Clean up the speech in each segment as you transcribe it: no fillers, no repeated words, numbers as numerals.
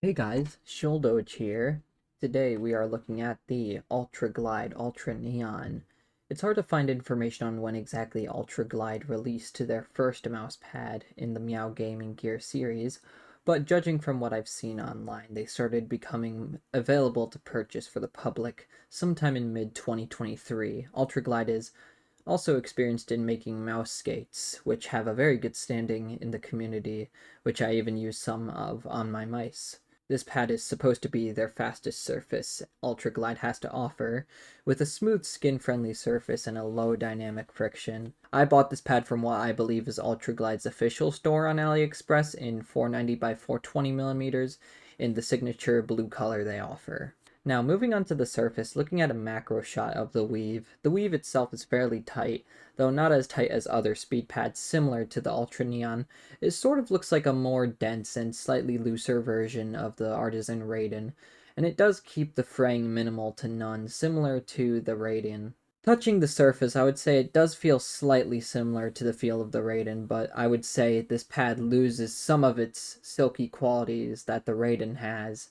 Hey guys, Shouldoge here. Today we are looking at the Ultraglide UltraNeon. It's hard to find information on when exactly Ultraglide released to their first mousepad in the Meow Gaming Gear series, but judging from what I've seen online, they started becoming available to purchase for the public sometime in mid-2023. Ultraglide is also experienced in making mouse skates, which have a very good standing in the community, which I even use some of on my mice. This pad is supposed to be their fastest surface Ultraglide has to offer, with a smooth skin-friendly surface and a low dynamic friction. I bought this pad from what I believe is Ultraglide's official store on AliExpress in 490 by 420mm in the signature blue color they offer. Now, moving on to the surface, looking at a macro shot of the weave. The weave itself is fairly tight, though not as tight as other speed pads similar to the UltraNeon. It sort of looks like a more dense and slightly looser version of the Artisan Raiden, and it does keep the fraying minimal to none, similar to the Raiden. Touching the surface, I would say it does feel slightly similar to the feel of the Raiden, but I would say this pad loses some of its silky qualities that the Raiden has.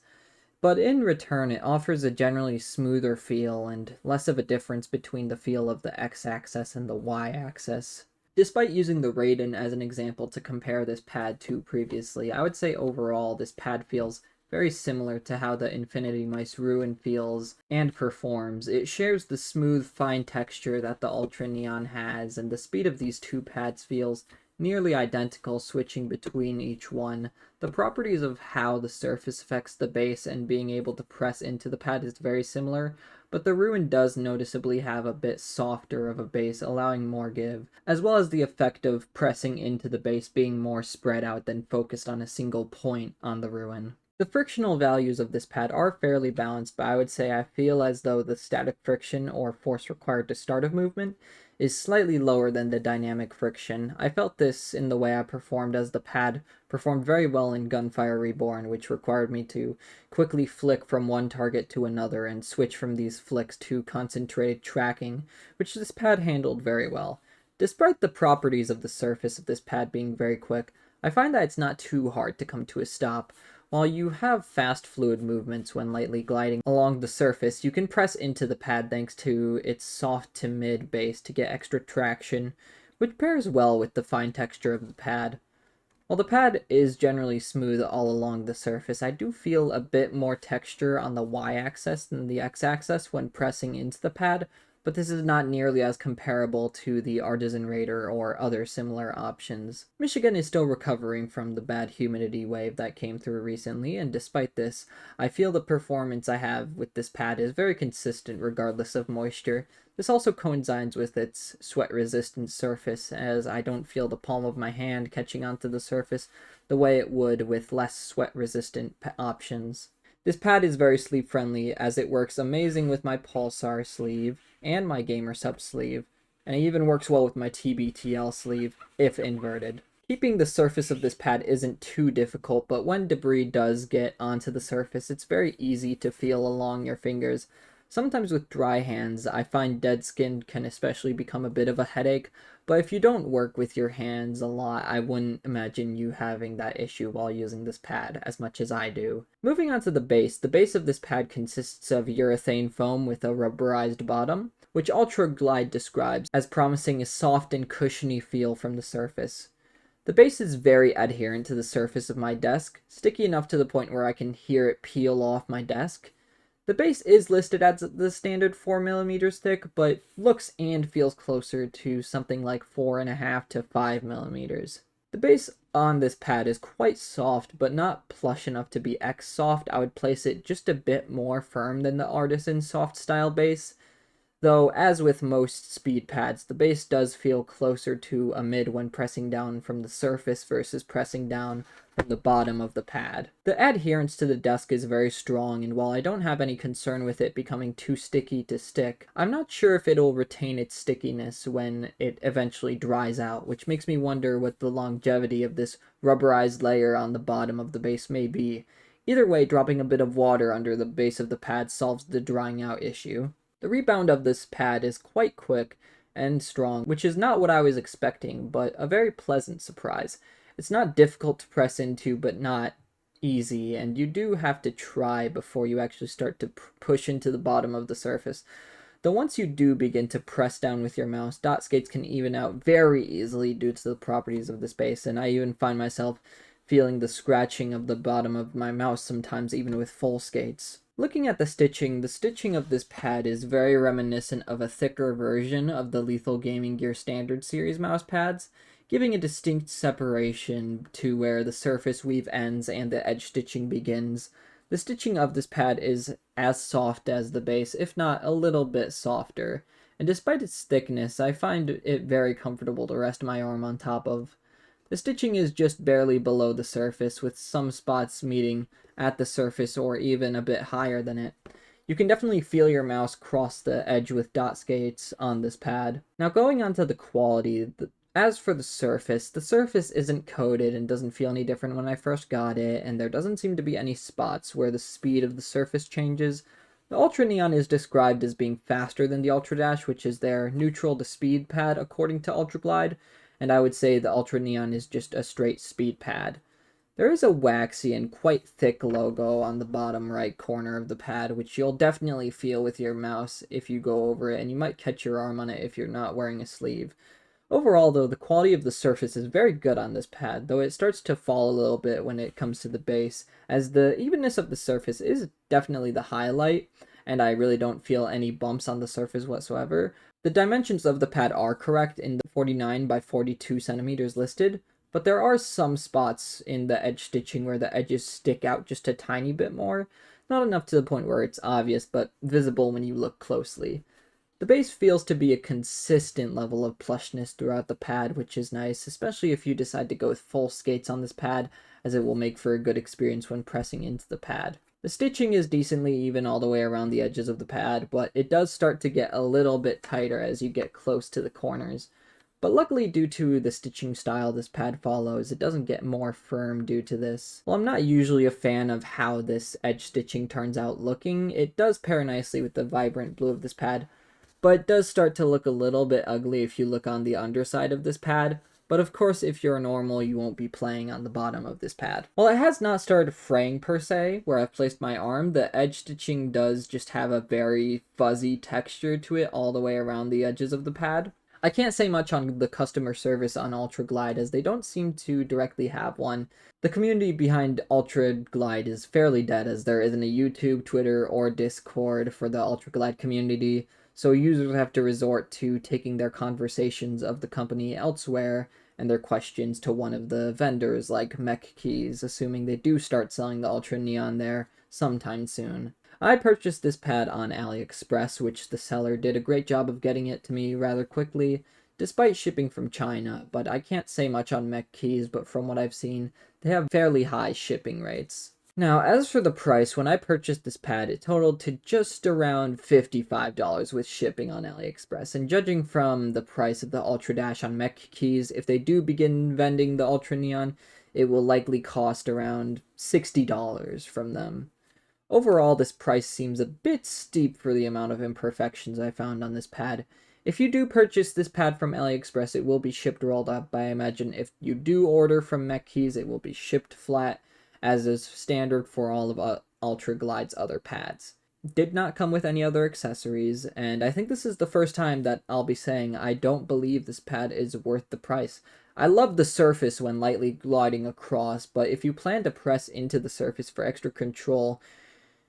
But in return, it offers a generally smoother feel and less of a difference between the feel of the x-axis and the y-axis. Despite using the Raiden as an example to compare this pad to previously, I would say overall this pad feels very similar to how the Infinity Mice Ruin feels and performs. It shares the smooth, fine texture that the UltraNeon has, and the speed of these two pads feels nearly identical switching between each one. The properties of how the surface affects the base and being able to press into the pad is very similar, but the Ruin does noticeably have a bit softer of a base, allowing more give, as well as the effect of pressing into the base being more spread out than focused on a single point on the Ruin. The frictional values of this pad are fairly balanced, but I would say I feel as though the static friction or force required to start a movement is slightly lower than the dynamic friction. I felt this in the way I performed, as the pad performed very well in Gunfire Reborn, which required me to quickly flick from one target to another and switch from these flicks to concentrated tracking, which this pad handled very well. Despite the properties of the surface of this pad being very quick, I find that it's not too hard to come to a stop. While you have fast fluid movements when lightly gliding along the surface, you can press into the pad thanks to its soft to mid base to get extra traction, which pairs well with the fine texture of the pad. While the pad is generally smooth all along the surface, I do feel a bit more texture on the y-axis than the x-axis when pressing into the pad, but this is not nearly as comparable to the Artisan Raider or other similar options. Michigan is still recovering from the bad humidity wave that came through recently, and despite this, I feel the performance I have with this pad is very consistent regardless of moisture. This also coincides with its sweat-resistant surface, as I don't feel the palm of my hand catching onto the surface the way it would with less sweat-resistant options. This pad is very sleep-friendly, as it works amazing with my Pulsar sleeve and my GamerSupps sleeve, and it even works well with my TBTL sleeve, if inverted. Keeping the surface of this pad isn't too difficult, but when debris does get onto the surface, it's very easy to feel along your fingers. Sometimes with dry hands, I find dead skin can especially become a bit of a headache, but if you don't work with your hands a lot, I wouldn't imagine you having that issue while using this pad as much as I do. Moving on to the base of this pad consists of urethane foam with a rubberized bottom, which Ultraglide describes as promising a soft and cushiony feel from the surface. The base is very adherent to the surface of my desk, sticky enough to the point where I can hear it peel off my desk. The base is listed as the standard 4mm thick, but looks and feels closer to something like 4.5 to 5mm. The base on this pad is quite soft, but not plush enough to be X soft. I would place it just a bit more firm than the Artisan soft style base. Though, as with most speed pads, the base does feel closer to a mid when pressing down from the surface versus pressing down from the bottom of the pad. The adherence to the desk is very strong, and while I don't have any concern with it becoming too sticky to stick, I'm not sure if it'll retain its stickiness when it eventually dries out, which makes me wonder what the longevity of this rubberized layer on the bottom of the base may be. Either way, dropping a bit of water under the base of the pad solves the drying out issue. The rebound of this pad is quite quick and strong, which is not what I was expecting, but a very pleasant surprise. It's not difficult to press into, but not easy, and you do have to try before you actually start to push into the bottom of the surface. Though once you do begin to press down with your mouse, dot skates can even out very easily due to the properties of the space, and I even find myself feeling the scratching of the bottom of my mouse sometimes even with full skates. Looking at the stitching of this pad is very reminiscent of a thicker version of the Lethal Gaming Gear Standard Series mouse pads, giving a distinct separation to where the surface weave ends and the edge stitching begins. The stitching of this pad is as soft as the base, if not a little bit softer, and despite its thickness, I find it very comfortable to rest my arm on top of. The stitching is just barely below the surface, with some spots meeting at the surface or even a bit higher than it. You can definitely feel your mouse cross the edge with dot skates on this pad. Now going on to the quality, as for the surface isn't coated and doesn't feel any different when I first got it, and there doesn't seem to be any spots where the speed of the surface changes. The UltraNeon is described as being faster than the UltraDash, which is their neutral to speed pad according to Ultraglide, and I would say the UltraNeon is just a straight speed pad. There is a waxy and quite thick logo on the bottom right corner of the pad, which you'll definitely feel with your mouse if you go over it, and you might catch your arm on it if you're not wearing a sleeve. Overall, though, the quality of the surface is very good on this pad, though it starts to fall a little bit when it comes to the base, as the evenness of the surface is definitely the highlight, and I really don't feel any bumps on the surface whatsoever. The dimensions of the pad are correct in the 49 by 42 centimeters listed, but there are some spots in the edge stitching where the edges stick out just a tiny bit more, not enough to the point where it's obvious, but visible when you look closely. The base feels to be a consistent level of plushness throughout the pad, which is nice, especially if you decide to go with full skates on this pad, as it will make for a good experience when pressing into the pad. The stitching is decently even all the way around the edges of the pad, but it does start to get a little bit tighter as you get close to the corners. But luckily, due to the stitching style this pad follows, it doesn't get more firm due to this. While I'm not usually a fan of how this edge stitching turns out looking, it does pair nicely with the vibrant blue of this pad, but it does start to look a little bit ugly if you look on the underside of this pad. But of course, if you're normal, you won't be playing on the bottom of this pad. While it has not started fraying per se, where I've placed my arm, the edge stitching does just have a very fuzzy texture to it all the way around the edges of the pad. I can't say much on the customer service on Ultraglide, as they don't seem to directly have one. The community behind Ultraglide is fairly dead, as there isn't a YouTube, Twitter, or Discord for the Ultraglide community, so users have to resort to taking their conversations of the company elsewhere and their questions to one of the vendors like MChose, assuming they do start selling the UltraNeon there sometime soon. I purchased this pad on AliExpress, which the seller did a great job of getting it to me rather quickly, despite shipping from China, but I can't say much on MChose, but from what I've seen, they have fairly high shipping rates. Now, as for the price, when I purchased this pad, it totaled to just around $55 with shipping on AliExpress, and judging from the price of the Ultra Dash on MChose, if they do begin vending the UltraNeon, it will likely cost around $60 from them. Overall, this price seems a bit steep for the amount of imperfections I found on this pad. If you do purchase this pad from AliExpress, it will be shipped rolled up, but I imagine if you do order from MChose, it will be shipped flat, as is standard for all of Ultraglide's other pads. Did not come with any other accessories, and I think this is the first time that I'll be saying I don't believe this pad is worth the price. I love the surface when lightly gliding across, but if you plan to press into the surface for extra control,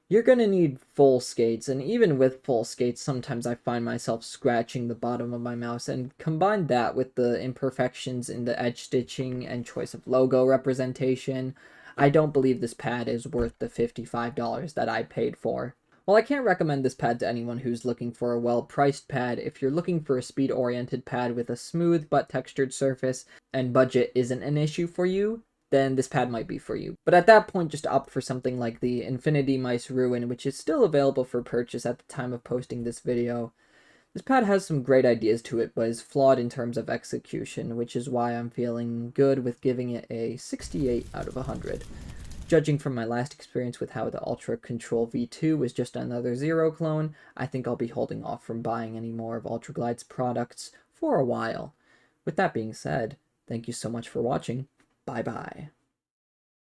you're gonna need full skates, and even with full skates, sometimes I find myself scratching the bottom of my mouse, and combine that with the imperfections in the edge stitching and choice of logo representation, I don't believe this pad is worth the $55 that I paid for. While I can't recommend this pad to anyone who's looking for a well-priced pad, if you're looking for a speed-oriented pad with a smooth but textured surface, and budget isn't an issue for you, then this pad might be for you. But at that point, just opt for something like the Infinity Mice Ruin, which is still available for purchase at the time of posting this video. This pad has some great ideas to it, but is flawed in terms of execution, which is why I'm feeling good with giving it a 68 out of 100. Judging from my last experience with how the Ultra Control V2 was just another Zero clone, I think I'll be holding off from buying any more of Ultraglide's products for a while. With that being said, thank you so much for watching. Bye-bye.